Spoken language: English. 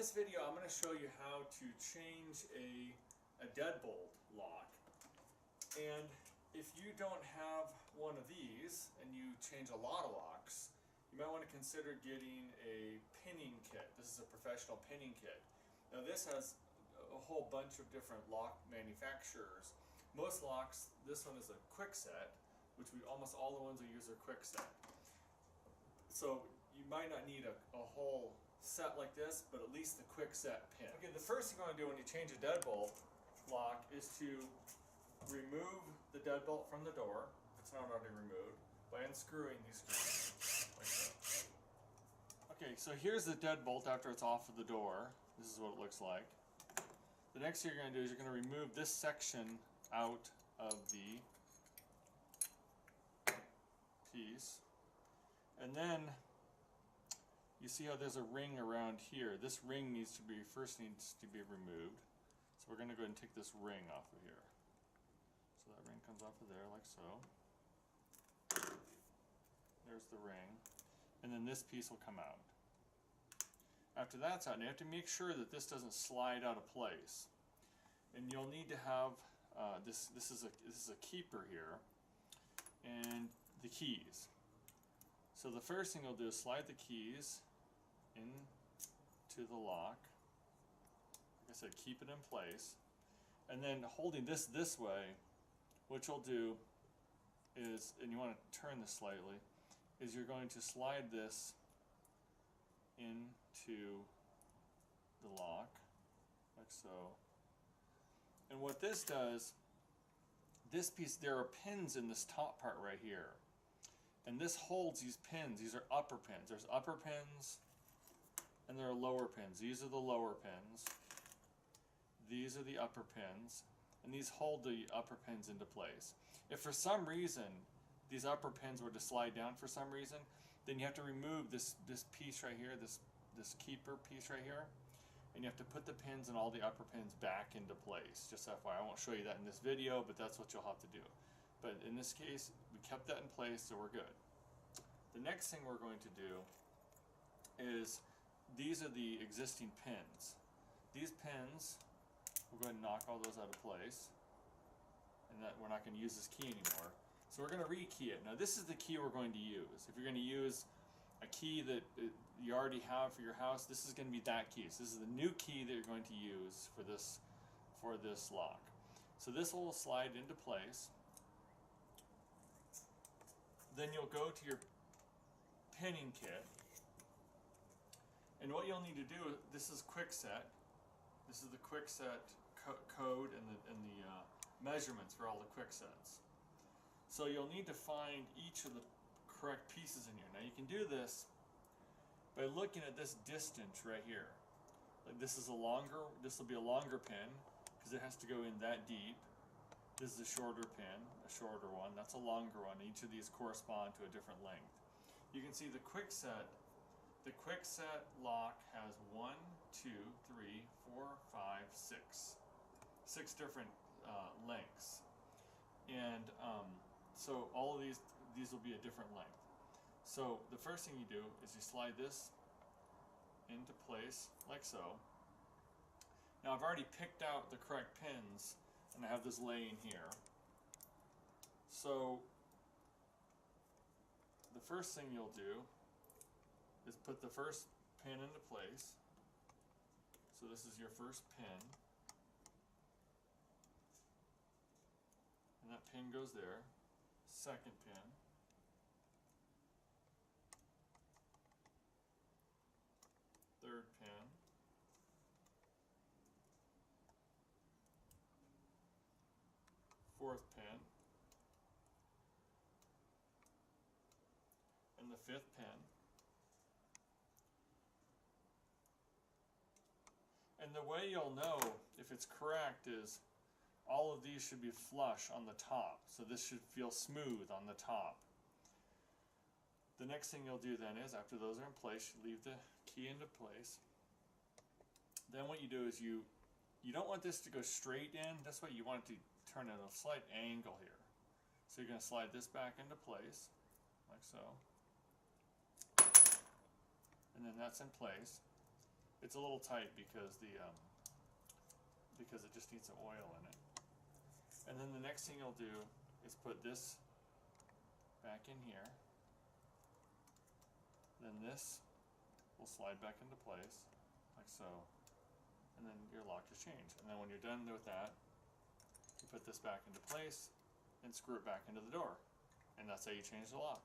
this video I'm going to show you how to change a deadbolt lock. And if you don't have one of these and you change a lot of locks, you might want to consider getting a pinning kit. This is a professional pinning kit. Now this has a whole bunch of different lock manufacturers. Most locks, this one is a quick set, which almost all the ones we use are quick set. So you might not need a whole set like this, but at least the quick set pin. Okay, the first thing you want to do when you change a deadbolt lock is to remove the deadbolt from the door, if it's not already removed, by unscrewing these screws like so. Okay, so here's the deadbolt after it's off of the door. This is what it looks like. The next thing you're going to do is you're going to remove this section out of the piece, and then you see how there's a ring around here. This ring needs to be removed. So we're going to go ahead and take this ring off of here. So that ring comes off of there like so. There's the ring. And then this piece will come out. After that's out, you have to make sure that this doesn't slide out of place. And you'll need to have this is a keeper here, and the keys. So the first thing you'll do is slide the keys into the lock. Like I said, keep it in place, and then holding this way, what you'll do is, and you want to turn this slightly, is you're going to slide this into the lock like so. And what this does, this piece, there are pins in this top part right here, and this holds these pins. These are upper pins. There's upper pins and there are lower pins. These are the lower pins. These are the upper pins, and these hold the upper pins into place. If for some reason these upper pins were to slide down for some reason, then you have to remove this piece right here, this keeper piece right here, and you have to put the pins and all the upper pins back into place. Just FYI, I won't show you that in this video, but that's what you'll have to do. But in this case, we kept that in place, so we're good. The next thing we're going to do is, these are the existing pins. These pins, we'll go ahead and knock all those out of place, and that we're not going to use this key anymore. So we're going to rekey it. Now this is the key we're going to use. If you're going to use a key that you already have for your house, this is going to be that key. So this is the new key that you're going to use for this lock. So this will slide into place. Then you'll go to your pinning kit, and what you'll need to do, this is quick set. This is the quick set code and the measurements for all the quick sets. So you'll need to find each of the correct pieces in here. Now you can do this by looking at this distance right here. Like this will be a longer pin because it has to go in that deep. This is a shorter pin, a shorter one. That's a longer one. Each of these correspond to a different length. You can see the quick set lock has 1, 2, 3, 4, 5, 6. 6 different lengths. And so all of these will be a different length. So the first thing you do is you slide this into place like so. Now I've already picked out the correct pins, and I have this laying here. So the first thing you'll do is put the first pin into place. So this is your first pin, and that pin goes there. Second pin, third pin, fourth pin, and the fifth pin. And the way you'll know if it's correct is all of these should be flush on the top. So this should feel smooth on the top. The next thing you'll do then is, after those are in place, you leave the key into place. Then what you do is you don't want this to go straight in. That's why you want it to turn at a slight angle here. So you're going to slide this back into place, like so. And then that's in place. It's a little tight because because it just needs some oil in it. And then the next thing you'll do is put this back in here. Then this will slide back into place, like so. And then your lock is changed. And then when you're done with that, you put this back into place and screw it back into the door. And that's how you change the lock.